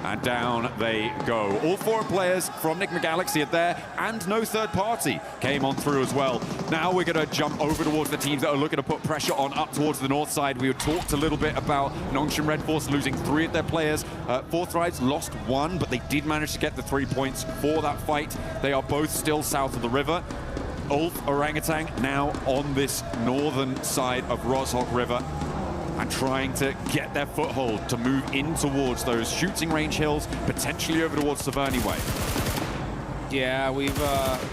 And down they go. All 4 players from Nigma Galaxy are there, and no third party came on through as well. Now we're going to jump over towards the teams that are looking to put pressure on up towards the north side. We talked a little bit about Nongshim Red Force losing 3 of their players. Forthrights lost 1, but they did manage to get the 3 points for that fight. They are both still south of the river. Ulf Orangutan now on this northern side of Roshok River, and trying to get their foothold to move in towards those shooting range hills, potentially over towards Severny Way. Yeah, we've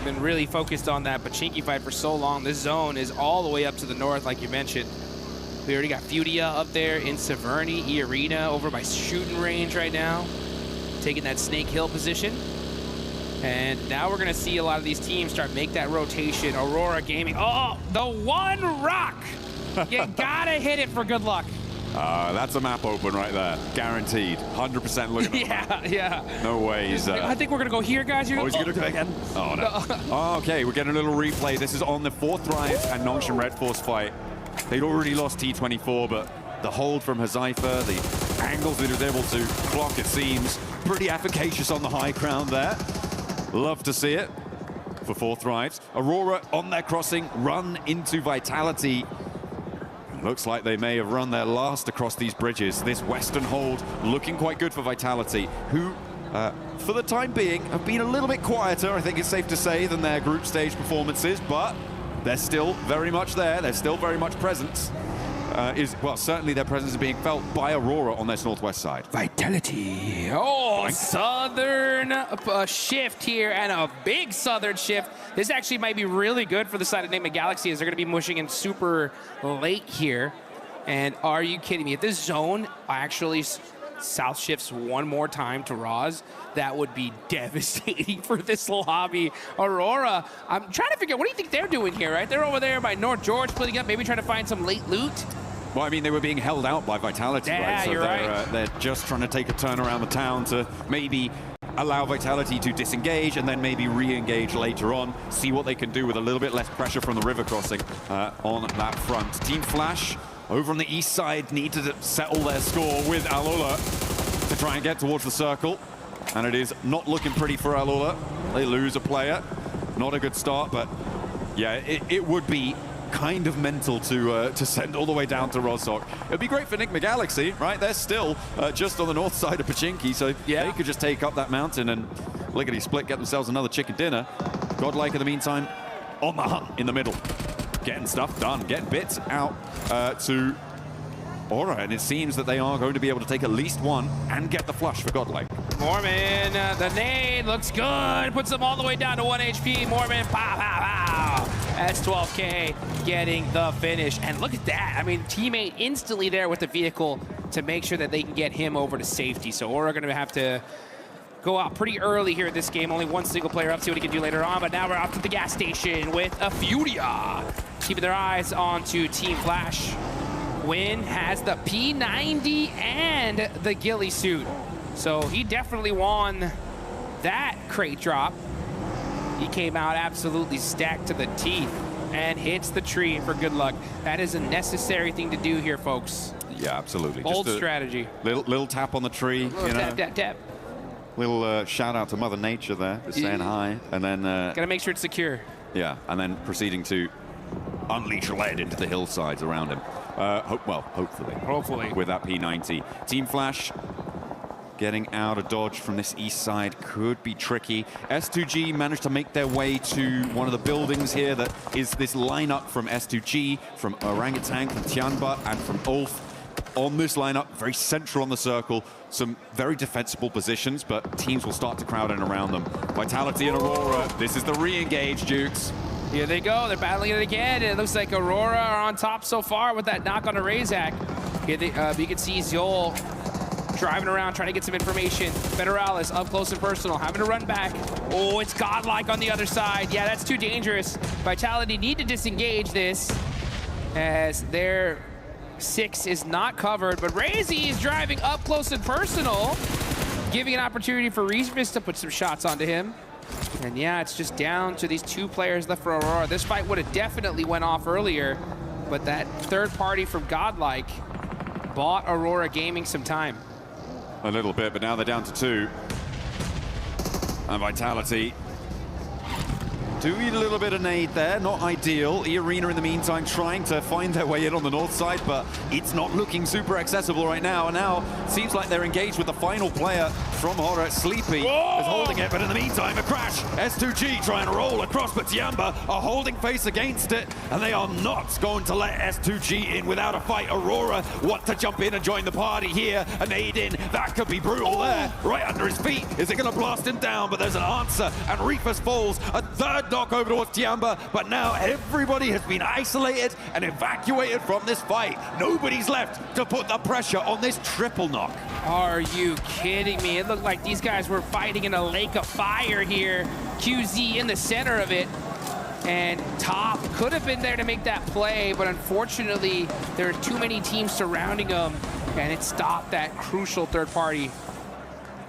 been really focused on that Pachinki fight for so long. This zone is all the way up to the north, like you mentioned. We already got Fudia up there in Severny, E-Arena over by shooting range right now, taking that Snake Hill position. And now we're gonna see a lot of these teams start make that rotation. Aurora Gaming, oh, the one rock! You gotta hit it for good luck. That's a map open right there, guaranteed. 100% looking at Yeah. No ways. I think we're gonna go here, guys. Oh, he's gonna go again? Oh, no. Oh, okay, we're getting a little replay. This is on the Forthrights and Nongshim Red Force fight. They'd already lost T24, but the hold from Hazaifa, the angles that he was able to clock, it seems, pretty efficacious on the high ground there. Love to see it for Forthrights. Aurora on their crossing, run into Vitality. Looks like they may have run their last across these bridges. This western hold looking quite good for Vitality, who, for the time being, have been a little bit quieter, I think it's safe to say, than their group stage performances, but they're still very much there. They're still very much present. Well, certainly their presence is being felt by Aurora on this northwest side. Vitality. Oh, southern shift here, and a big southern shift. This actually might be really good for the side of Nigma Galaxy, as they're going to be mushing in super late here. And are you kidding me? If this zone actually south shifts one more time to Roz, that would be devastating for this lobby. Aurora, I'm trying to figure out, what do you think they're doing here, right? They're over there by North George, splitting up, maybe trying to find some late loot. Well, I mean, they were being held out by Vitality, right? So you're right. They're just trying to take a turn around the town to maybe allow Vitality to disengage and then maybe re-engage later on, see what they can do with a little bit less pressure from the river crossing on that front. Team Flash over on the east side need to settle their score with Alola to try and get towards the circle. And it is not looking pretty for Alola. They lose a player. Not a good start, but yeah, it would be kind of mental to send all the way down to Rostock. It'd be great for Nigma Galaxy, right? They're still just on the north side of Pachinki, so they could just take up that mountain and lickety-split, get themselves another chicken dinner. Godlike, in the meantime, on the hunt in the middle. Getting stuff done, getting bits out to Aura, and it seems that they are going to be able to take at least one and get the flush for Godlike. Mormon, the nade looks good, puts them all the way down to 1 HP. Mormon, pow, pow, pow. That's 12K getting the finish. And look at that. I mean, teammate instantly there with the vehicle to make sure that they can get him over to safety. So Aura going to have to go out pretty early here in this game. Only one single player up, see what he can do later on. But now we're off to the gas station with a Furia. Keeping their eyes on to Team Flash. Win has the P90 and the ghillie suit. So he definitely won that crate drop. He came out absolutely stacked to the teeth and hits the tree for good luck. That is a necessary thing to do here, folks. Yeah, absolutely. Bold just strategy. Little tap on the tree, you know. Tap, tap, tap. Little shout out to Mother Nature there, just saying hi, and then gotta make sure it's secure. Yeah, and then proceeding to unleash lead into the hillsides around him. Hopefully. Hopefully. With that P90. Team Flash Getting out of dodge from this east side could be tricky. S2G managed to make their way to one of the buildings here that is this lineup from S2G, from Orangutan, from Tianba, and from Ulf. On this lineup, very central on the circle, some very defensible positions, but teams will start to crowd in around them. Vitality and Aurora, this is the re-engage, Dukes. Here they go, they're battling it again. It looks like Aurora are on top so far with that knock on a Razak. Here you can see Zol driving around, trying to get some information. Federalis up close and personal, having to run back. Oh, it's godlike on the other side. Yeah, that's too dangerous. Vitality need to disengage this as their 6 is not covered, but Razy is driving up close and personal, giving an opportunity for Reeves to put some shots onto him. And yeah, it's just down to these 2 players left for Aurora. This fight would have definitely went off earlier, but that third party from Godlike bought Aurora Gaming some time. A little bit, but now they're down to 2. And Vitality doing a little bit of nade there, not ideal. E-Arena in the meantime trying to find their way in on the north side, but it's not looking super accessible right now. And now it seems like they're engaged with the final player from Horror. Sleepy is holding it, but in the meantime a crash. S2G trying to roll across, but Tiamba are holding face against it, and they are not going to let S2G in without a fight. Aurora want to jump in and join the party here. A nade in, that could be brutal there, right under his feet. Is it going to blast him down? But there's an answer, and Reefus falls. A third knock over towards Tiamba, but now everybody has been isolated and evacuated from this fight. Nobody's left to put the pressure on this triple knock. Are you kidding me? It looked like these guys were fighting in a lake of fire here. QZ in the center of it. And Top could have been there to make that play, but unfortunately, there are too many teams surrounding him, and it stopped that crucial third party.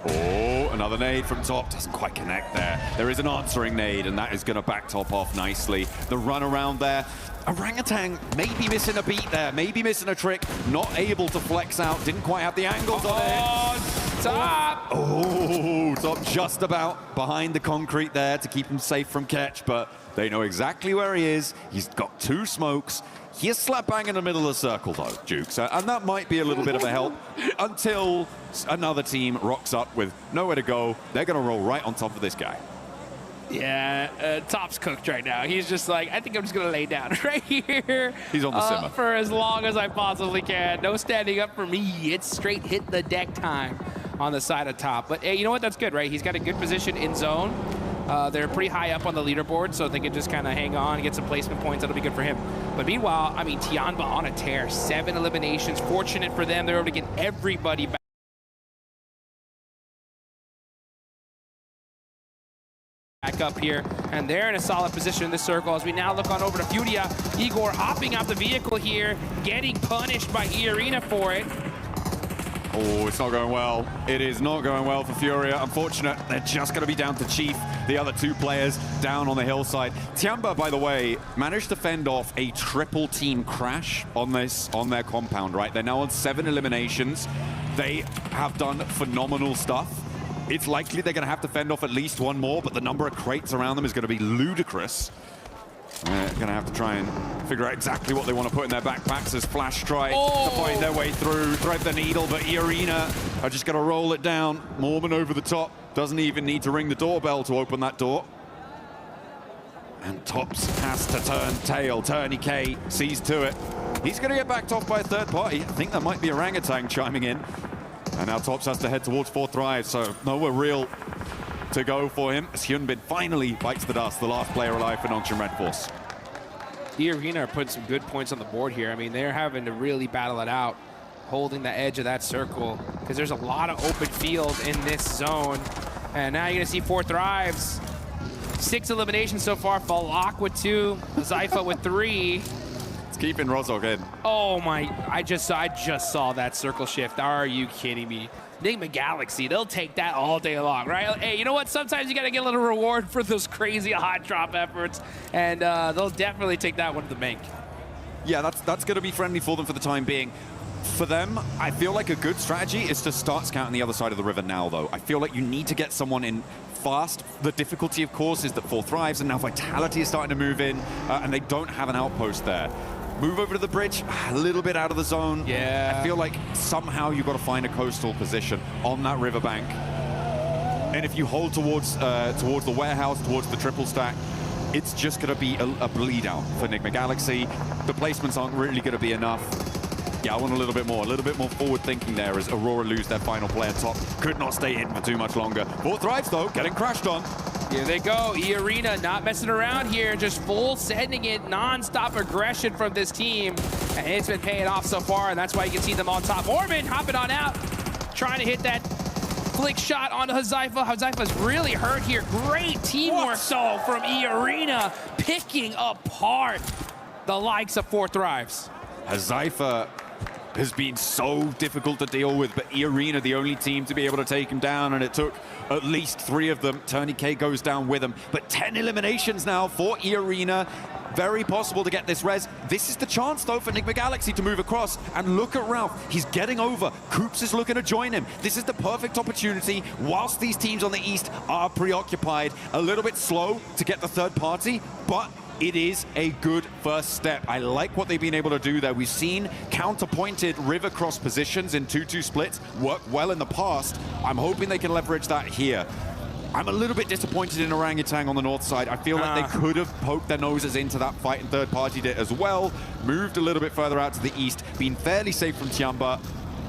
Oh, another nade from Top. Doesn't quite connect there. There is an answering nade, and that is going to back Top off nicely. The run around there. Orangutan maybe missing a beat there, maybe missing a trick. Not able to flex out. Didn't quite have the angles on it. Top! Oh, Top just about behind the concrete there to keep him safe from catch, but they know exactly where he is. He's got 2 smokes. He is slap bang in the middle of the circle, though, Dukes, and that might be a little bit of a help until another team rocks up with nowhere to go. They're going to roll right on top of this guy. Yeah, Top's cooked right now. He's just like, I think I'm just going to lay down right here. He's on the simmer. For as long as I possibly can. No standing up for me. It's straight hit the deck time on the side of Top. But hey, you know what? That's good, right? He's got a good position in zone. They're pretty high up on the leaderboard, so they can just kind of hang on and get some placement points. That'll be good for him. But meanwhile, I mean, Tianba on a tear. 7 eliminations. Fortunate for them. They're able to get everybody back up here, and they're in a solid position in this circle as we now look on over to Furia. Igor hopping out the vehicle here, getting punished by E-Arena for it. Oh, it's not going well. It is not going well for Furia. Unfortunate, they're just going to be down to Chief, the other 2 players down on the hillside. Tiamba, by the way, managed to fend off a triple team crash on their compound, right? They're now on 7 eliminations. They have done phenomenal stuff. It's likely they're going to have to fend off at least 1 more, but the number of crates around them is going to be ludicrous. They're going to have to try and figure out exactly what they want to put in their backpacks as Flash try to find their way through, thread the needle, but E-Arena are just going to roll it down. Mormon over the top, doesn't even need to ring the doorbell to open that door. And Tops has to turn tail. Turney K sees to it. He's going to get backed off by a third party. I think that might be Orangutan chiming in. And now Tops has to head towards 4th Thrive, so nowhere real to go for him as Hyunbin finally bites the dust, the last player alive for Nongshim Red Force. E-Arena are putting some good points on the board here. I mean, they're having to really battle it out, holding the edge of that circle, because there's a lot of open field in this zone. And now you're going to see 4th Thrives. 6 eliminations so far. Falak with 2, Zypha with 3. It's keeping Rozog in. Oh my, I just saw that circle shift. Are you kidding me? Enigma Galaxy, they'll take that all day long, right? Hey, you know what? Sometimes you got to get a little reward for those crazy hot drop efforts, and they'll definitely take that one to the bank. Yeah, that's going to be friendly for them for the time being. For them, I feel like a good strategy is to start scouting the other side of the river now, though. I feel like you need to get someone in fast. The difficulty, of course, is that 4 Thrives, and now Vitality is starting to move in, and they don't have an outpost there. Move over to the bridge, a little bit out of the zone. Yeah. I feel like somehow you've got to find a coastal position on that riverbank. And if you hold towards the warehouse, towards the triple stack, it's just going to be a bleed out for Enigma Galaxy. The placements aren't really going to be enough. Yeah, I want a little bit more forward thinking there as Aurora lose their final player top. Could not stay in for too much longer. 4 Thrives though, getting crashed on. Here they go. E-Arena not messing around here, just full sending it, non-stop aggression from this team. And it's been paying off so far, and that's why you can see them on top. Orban hopping on out, trying to hit that flick shot onto Hazaifa. Hazaifa's really hurt here. Great teamwork though from E-Arena, picking apart the likes of 4 Thrives. Hazaifa has been so difficult to deal with, but E-Arena the only team to be able to take him down, and it took at least 3 of them. Turney K goes down with him, but 10 eliminations now for E-Arena. Very possible to get this res. This is the chance though for Enigma Galaxy to move across, and look at Ralph, he's getting over. Coops is looking to join him. This is the perfect opportunity whilst these teams on the east are preoccupied. A little bit slow to get the third party, but it is a good first step. I like what they've been able to do there. We've seen counterpointed river cross positions in 2-2 splits work well in the past. I'm hoping they can leverage that here. I'm a little bit disappointed in Orangutan on the north side. I feel like they could have poked their noses into that fight and third partied it as well. Moved a little bit further out to the east, been fairly safe from Tiamba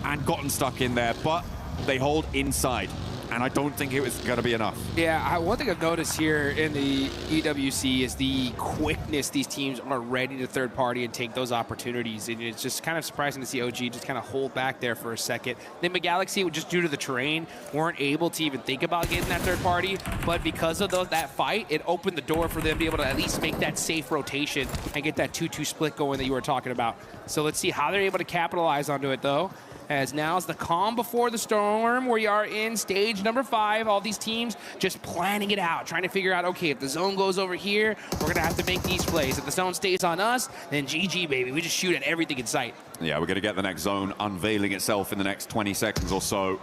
and gotten stuck in there, but they hold inside. And I don't think it was going to be enough. Yeah, one thing I've noticed here in the EWC is the quickness these teams are ready to third party and take those opportunities. And it's just kind of surprising to see OG just kind of hold back there for a second. Enigma Galaxy, just due to the terrain, weren't able to even think about getting that third party. But because of that fight, it opened the door for them to be able to at least make that safe rotation and get that 2-2 split going that you were talking about. So let's see how they're able to capitalize onto it, though. As now is the calm before the storm. We are in stage number 5. All these teams just planning it out, trying to figure out, okay, if the zone goes over here, we're going to have to make these plays. If the zone stays on us, then GG, baby. We just shoot at everything in sight. Yeah, we're going to get the next zone unveiling itself in the next 20 seconds or so.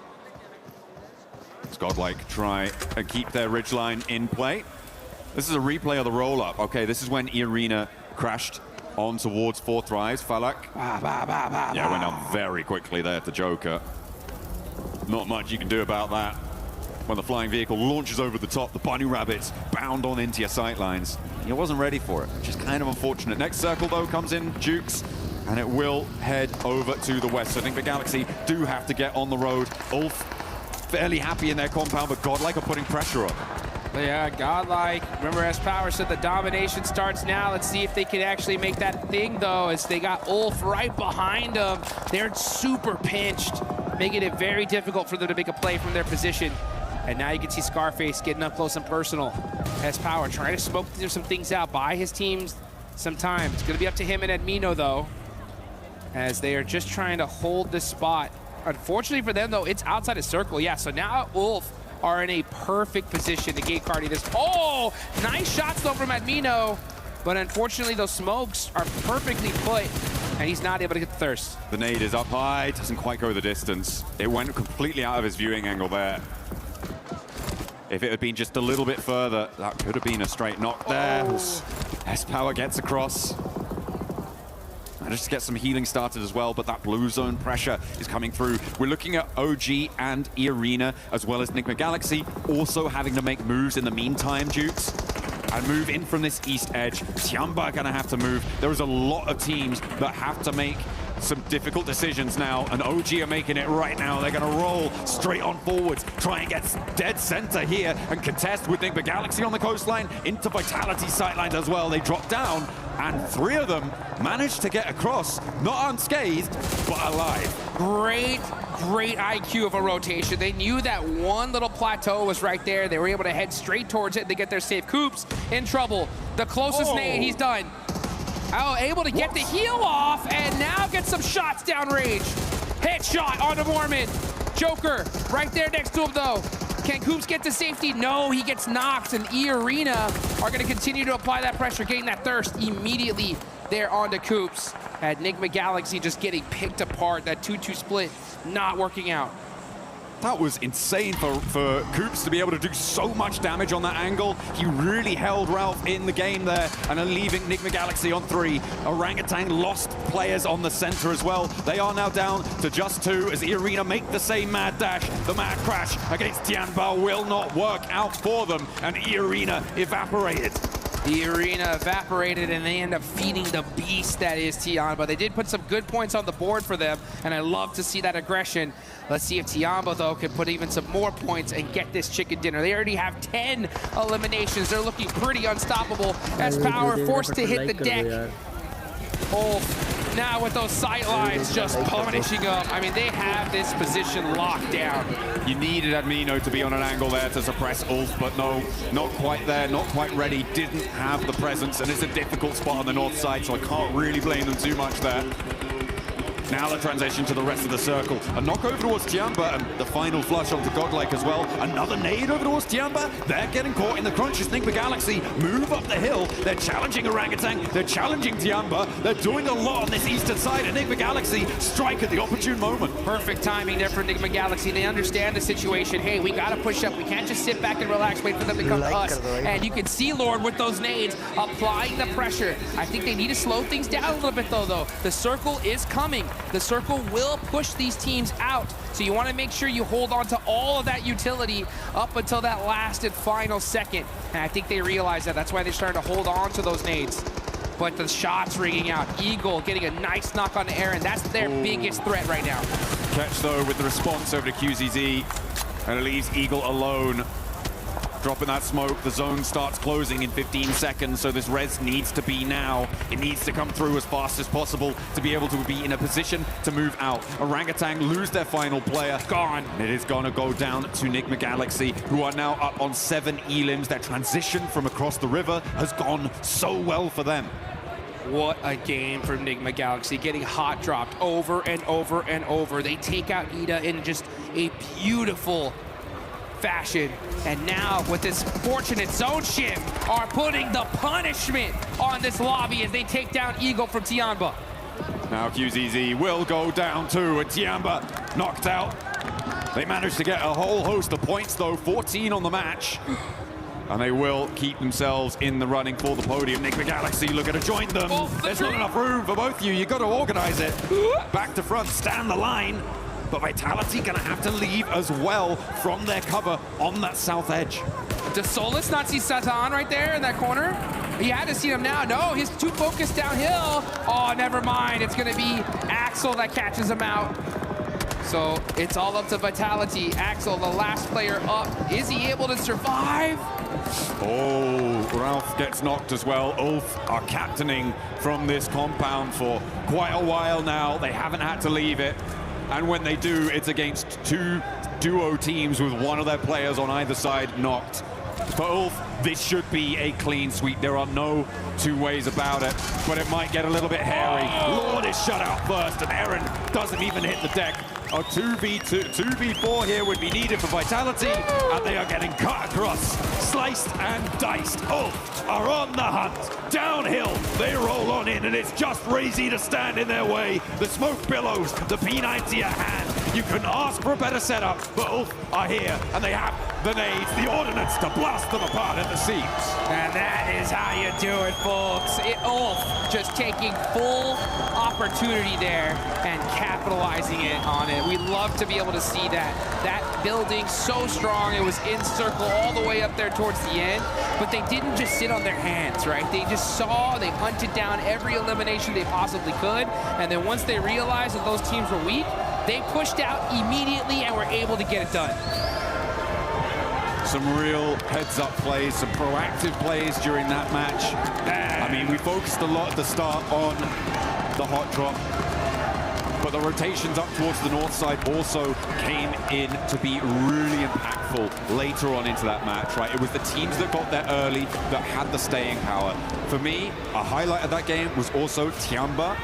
It's Godlike try and keep their ridgeline in play. This is a replay of the roll-up. Okay, this is when E-Arena crashed on towards 4 Thrives. Falak. Yeah, went down very quickly there to Joker. Not much you can do about that. When the flying vehicle launches over the top, the bunny rabbits bound on into your sightlines. He wasn't ready for it, which is kind of unfortunate. Next circle, though, comes in Jukes, and it will head over to the west. So I think the Galaxy do have to get on the road. Ulf fairly happy in their compound, but Godlike are putting pressure on. Yeah, Godlike. Remember, as Power said, the domination starts now. Let's see if they can actually make that thing, though, as they got Ulf right behind them. They're super pinched, making it very difficult for them to make a play from their position. And now you can see Scarface getting up close and personal. As Power trying to smoke some things out, buy his teams some time. It's going to be up to him and Admino, though, as they are just trying to hold this spot. Unfortunately for them, though, it's outside of circle. Yeah, so now Ulf are in a perfect position to gate cardi this. Oh, nice shots though from Admino, but unfortunately those smokes are perfectly put, and he's not able to get the thirst. The nade is up high, doesn't quite go the distance. It went completely out of his viewing angle there. If it had been just a little bit further, that could have been a straight knock there. S-Power gets across. Managed to get some healing started as well, but that blue zone pressure is coming through. We're looking at OG and E-Arena, as well as Enigma Galaxy, also having to make moves in the meantime, Dukes, and move in from this east edge. Tiamba gonna have to move. There is a lot of teams that have to make some difficult decisions now, and OG are making it right now. They're gonna roll straight on forwards, try and get dead center here, and contest with Enigma Galaxy on the coastline, into Vitality sightlines as well. They drop down, and 3 of them managed to get across, not unscathed, but alive. Great IQ of a rotation. They knew that one little plateau was right there. They were able to head straight towards it. They get their safe. Coops in trouble. The closest nade, he's done. Oh, able to get the heal off, and now get some shots downrange. Headshot onto Mormon. Joker right there next to him, though. Can Coops get to safety? No, he gets knocked, and E-Arena are going to continue to apply that pressure, getting that thirst immediately there onto Coops. Enigma Galaxy just getting picked apart. That 2-2 split not working out. That was insane for Coops to be able to do so much damage on that angle. He really held Ralph in the game there, and then leaving Nigma Galaxy on 3. Orangutan lost players on the center as well. They are now down to just 2 as Arena make the same mad dash. The mad crash against Tianbao will not work out for them, and Arena evaporated. The Arena evaporated, and they end up feeding the beast that is Tianba. They did put some good points on the board for them, and I love to see that aggression. Let's see if Tianba, though, can put even some more points and get this chicken dinner. They already have 10 eliminations. They're looking pretty unstoppable as Power forced to hit the deck. Oh, now with those sight lines just punishing up. I mean, they have this position locked down. You needed Admino to be on an angle there to suppress Ulf, but no, not quite there, not quite ready. Didn't have the presence, and it's a difficult spot on the north side, so I can't really blame them too much there. Now the transition to the rest of the circle. A knock over towards Tianba, and the final flush onto Godlike as well. Another nade over towards Tianba. They're getting caught in the crunches. Nigma Galaxy move up the hill. They're challenging Orangutan. They're challenging Tianba. They're doing a lot on this eastern side, and Nigma Galaxy strike at the opportune moment. Perfect timing there for Nigma Galaxy. They understand the situation. Hey, we gotta push up. We can't just sit back and relax, wait for them to come to us. And you can see Lord with those nades applying the pressure. I think they need to slow things down a little bit though. The circle is coming. The circle will push these teams out. So you want to make sure you hold on to all of that utility up until that last and final second. And I think they realize that. That's why they're starting to hold on to those nades. But the shots ringing out. Eagle getting a nice knock on Aaron. That's their biggest threat right now. Catch though with the response over to QZZ, and it leaves Eagle alone. Dropping that smoke, the zone starts closing in 15 seconds, so this res needs to be now. It needs to come through as fast as possible to be able to be in a position to move out. Orangutan lose their final player. Gone. It is gonna go down to Nigma Galaxy, who are now up on 7 elims. Their transition from across the river has gone so well for them. What a game from Nigma Galaxy, getting hot dropped over and over and over. They take out Ida in just a beautiful fashion, and now with this fortunate zone shift are putting the punishment on this lobby as they take down Eagle from Tianba. Now QZZ will go down too, and Tianba knocked out. They managed to get a whole host of points though, 14 on the match. And they will keep themselves in the running for the podium. Nigma Galaxy looking to join them. There's not enough room for both of you. You've got to organize it. Back to front, stand the line. But Vitality gonna have to leave as well from their cover on that south edge. Does Solus not see Satan right there in that corner? He had to see him now. No, he's too focused downhill. Oh, never mind. It's gonna be Axel that catches him out. So it's all up to Vitality. Axel, the last player up. Is he able to survive? Oh, Ralph gets knocked as well. Ulf are captaining from this compound for quite a while now. They haven't had to leave it. And when they do, it's against 2 duo teams with one of their players on either side knocked. For Ulf, this should be a clean sweep. There are no two ways about it, but it might get a little bit hairy. Lord is shut out first, and Aaron doesn't even hit the deck. A 2v4 here would be needed for Vitality, and they are getting cut across, sliced and diced. Ulf are on the hunt. Downhill, they roll on in, and it's just Razy to stand in their way. The smoke billows, the P90 at hand. You couldn't ask for a better setup, but Ulf are here, and they have the nades, the ordnance to blast them apart at the seams. And that is how you do it, folks. Ulf just taking full opportunity there and capitalizing it on it. We love to be able to see that. That building so strong, it was in circle all the way up there towards the end, but they didn't just sit on their hands, right? They just saw, they hunted down every elimination they possibly could, and then once they realized that those teams were weak, they pushed out immediately and were able to get it done. Some real heads-up plays, some proactive plays during that match. I mean, we focused a lot at the start on the hot drop, but the rotations up towards the north side also came in to be really impactful later on into that match, right? It was the teams that got there early that had the staying power. For me, a highlight of that game was also Tianba